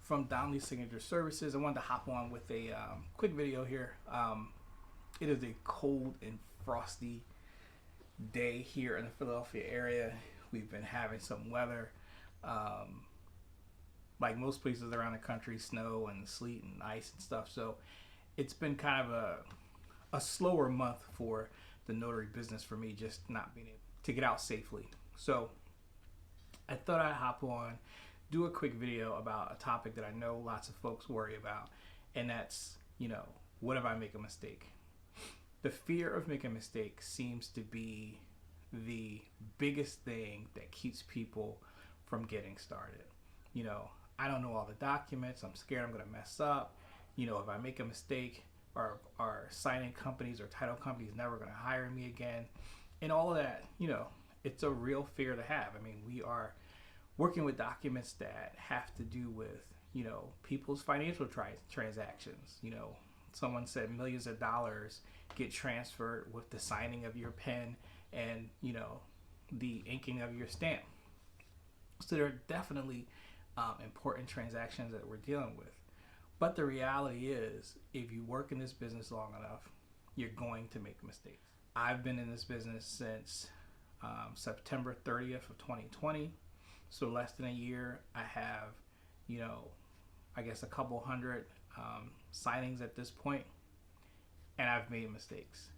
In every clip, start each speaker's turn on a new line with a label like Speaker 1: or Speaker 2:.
Speaker 1: from Donnelly Signature Services. I wanted to hop on with a quick video here. It is a cold and frosty day here in the Philadelphia area. We've been having some weather, like most places around the country, snow and sleet and ice and stuff. So it's been kind of a slower month for the notary business for me, just not being able to get out safely. So I thought I'd hop on, do a quick video about a topic that I know lots of folks worry about, and that's, what if I make a mistake? The fear of making a mistake seems to be the biggest thing that keeps people from getting started. I don't know all the documents. I'm scared I'm going to mess up. If I make a mistake, our signing companies or title companies never going to hire me again. And all of that, it's a real fear to have. I mean, we are working with documents that have to do with, people's financial transactions. Someone said millions of dollars get transferred with the signing of your pen and, the inking of your stamp. So there are definitely important transactions that we're dealing with. But the reality is, if you work in this business long enough, you're going to make mistakes. I've been in this business since September 30th of 2020. So less than a year. I have, I guess a couple hundred signings at this point, and I've made mistakes.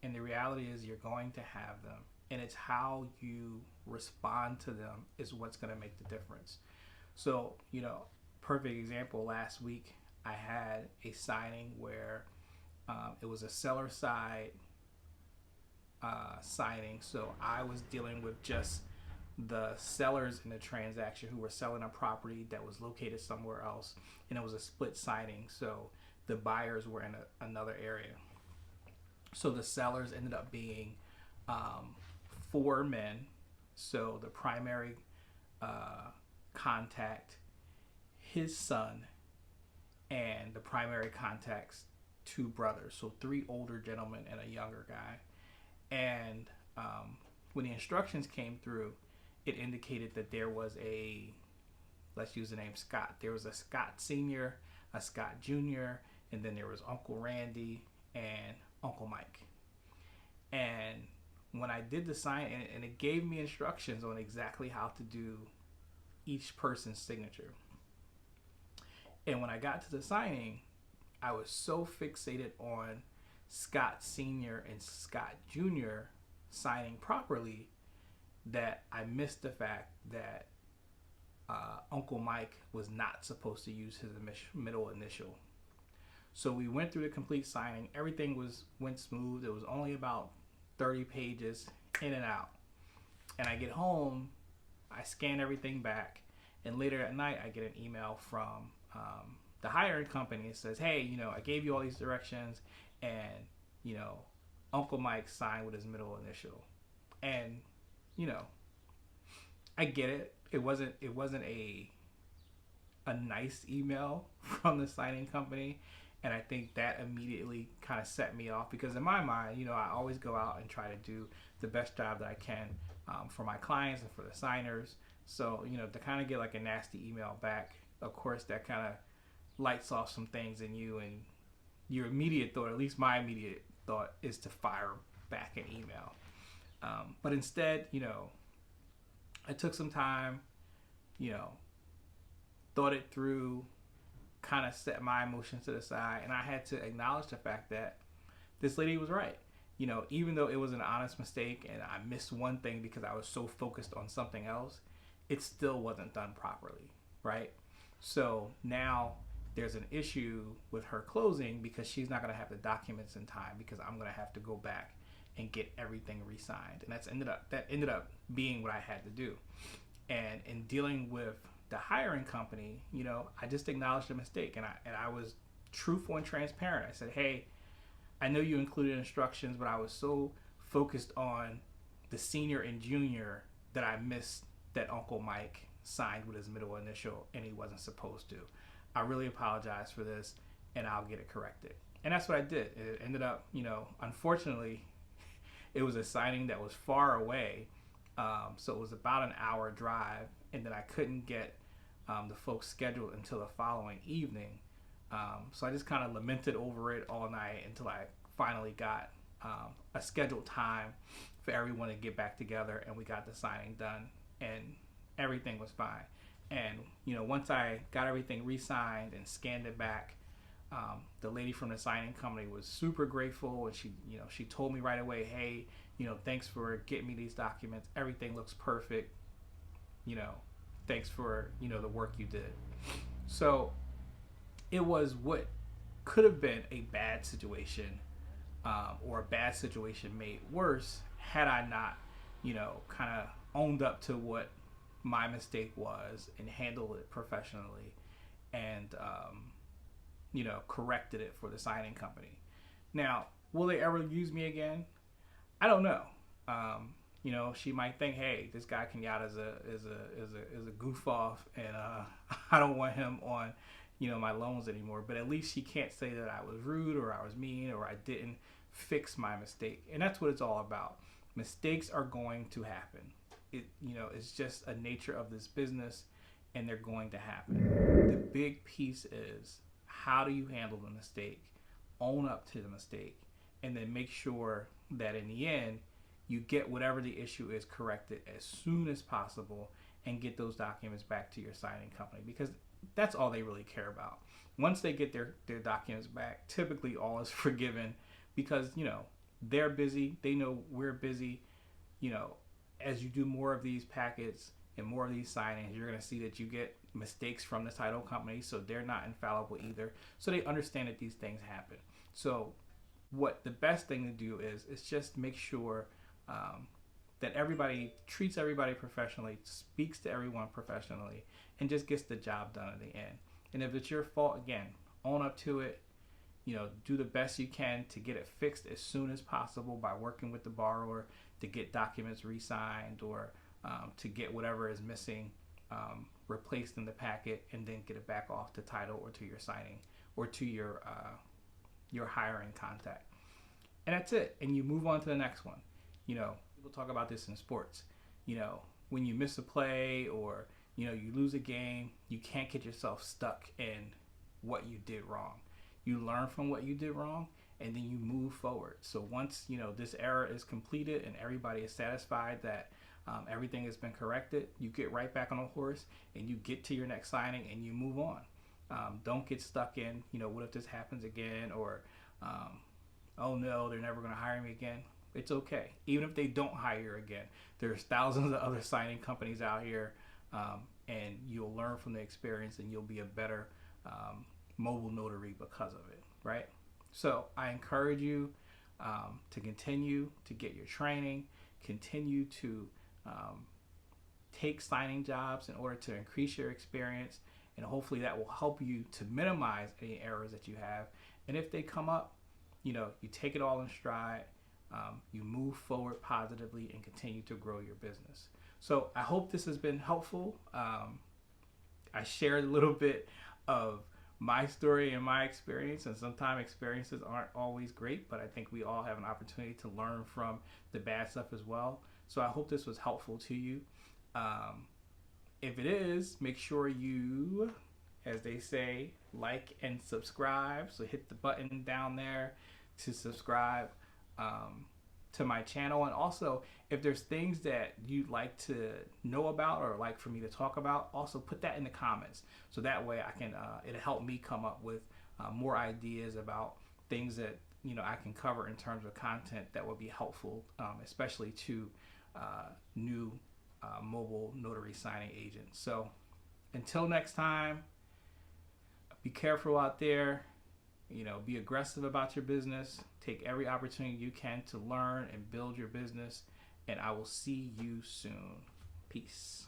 Speaker 1: And the reality is you're going to have them. And it's how you respond to them is what's going to make the difference. So, perfect example, last week I had a signing where it was a seller side signing. So I was dealing with just the sellers in the transaction who were selling a property that was located somewhere else, and it was a split signing. So the buyers were in another area. So the sellers ended up being 4 men. So the primary contact, his son, and the primary contact's 2 brothers. So 3 older gentlemen and a younger guy. And when the instructions came through, it indicated that there was let's use the name Scott. There was a Scott Sr., a Scott Jr., and then there was Uncle Randy and Uncle Mike. And when I did the sign, and it gave me instructions on exactly how to do each person's signature. And when I got to the signing, I was so fixated on Scott Sr. and Scott Jr. signing properly that I missed the fact that Uncle Mike was not supposed to use his middle initial. So we went through the complete signing. Everything went smooth. It was only about 30 pages in and out. And I get home, I scan everything back, and later at night I get an email from the hiring company. It says, hey, I gave you all these directions, and Uncle Mike signed with his middle initial. And I get it. It wasn't a nice email from the signing company, and I think that immediately kind of set me off, because in my mind, I always go out and try to do the best job that I can for my clients and for the signers. So to kind of get like a nasty email back, of course, that kind of lights off some things in you, and your immediate thought, at least my immediate thought, is to fire back an email. But instead, I took some time, thought it through, kind of set my emotions to the side, and I had to acknowledge the fact that this lady was right. Even though it was an honest mistake and I missed one thing because I was so focused on something else, it still wasn't done properly, right? So now there's an issue with her closing because she's not going to have the documents in time, because I'm going to have to go back and get everything re-signed. And that ended up being what I had to do. And in dealing with the hiring company, I just acknowledged the mistake, and I was truthful and transparent. I said, hey, I know you included instructions, but I was so focused on the senior and junior that I missed that Uncle Mike signed with his middle initial and he wasn't supposed to. I really apologize for this, and I'll get it corrected. And that's what I did. It ended up, unfortunately, it was a signing that was far away. So it was about an hour drive, and then I couldn't get the folks scheduled until the following evening. So I just kind of lamented over it all night until I finally got a scheduled time for everyone to get back together, and we got the signing done, and everything was fine. And once I got everything re-signed and scanned it back, the lady from the signing company was super grateful, and she told me right away, hey, thanks for getting me these documents. Everything looks perfect. Thanks for the work you did. So it was what could have been a bad situation, or a bad situation made worse had I not, kind of owned up to what my mistake was and handled it professionally, and corrected it for the signing company. Now, will they ever use me again? I don't know. She might think, hey, this guy Kenyatta is a goof off, and I don't want him on, my loans anymore. But at least she can't say that I was rude or I was mean or I didn't fix my mistake. And that's what it's all about. Mistakes are going to happen. It's just a nature of this business, and they're going to happen. The big piece is, how do you handle the mistake? Own up to the mistake, and then make sure that in the end, you get whatever the issue is corrected as soon as possible and get those documents back to your signing company, because that's all they really care about. Once they get their documents back, typically all is forgiven, because they're busy. They know we're busy. As you do more of these packets and more of these signings, you're going to see that you get mistakes from the title company, so they're not infallible either. So they understand that these things happen. So what the best thing to do is just make sure that everybody treats everybody professionally, speaks to everyone professionally, and just gets the job done at the end. And if it's your fault, again, own up to it. Do the best you can to get it fixed as soon as possible by working with the borrower to get documents re-signed, or to get whatever is missing replaced in the packet, and then get it back off to title or to your signing or to your hiring contact. And that's it. And you move on to the next one. People talk about this in sports. When you miss a play or you lose a game, you can't get yourself stuck in what you did wrong. You learn from what you did wrong, and then you move forward. So once this error is completed and everybody is satisfied that everything has been corrected, you get right back on a horse and you get to your next signing and you move on. Don't get stuck in what if this happens again, or oh no, they're never going to hire me again. It's okay. Even if they don't hire you again, there's thousands of other signing companies out here, and you'll learn from the experience, and you'll be a better mobile notary because of it, right? So I encourage you to continue to get your training, continue to take signing jobs in order to increase your experience, and hopefully that will help you to minimize any errors that you have. And if they come up, you take it all in stride, you move forward positively, and continue to grow your business. So I hope this has been helpful. I shared a little bit of my story and my experience, and sometimes experiences aren't always great, but I think we all have an opportunity to learn from the bad stuff as well. So I hope this was helpful to you. If it is, make sure you, as they say, like and subscribe. So hit the button down there to subscribe to my channel. And also, if there's things that you'd like to know about or like for me to talk about, also put that in the comments. So that way I can, it'll help me come up with more ideas about things that, I can cover in terms of content that would be helpful, especially to new mobile notary signing agents. So until next time, be careful out there. Be aggressive about your business. Take every opportunity you can to learn and build your business. And I will see you soon. Peace.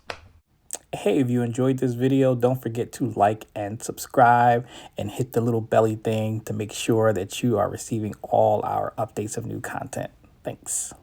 Speaker 1: Hey, if you enjoyed this video, don't forget to like and subscribe and hit the little belly thing to make sure that you are receiving all our updates of new content. Thanks.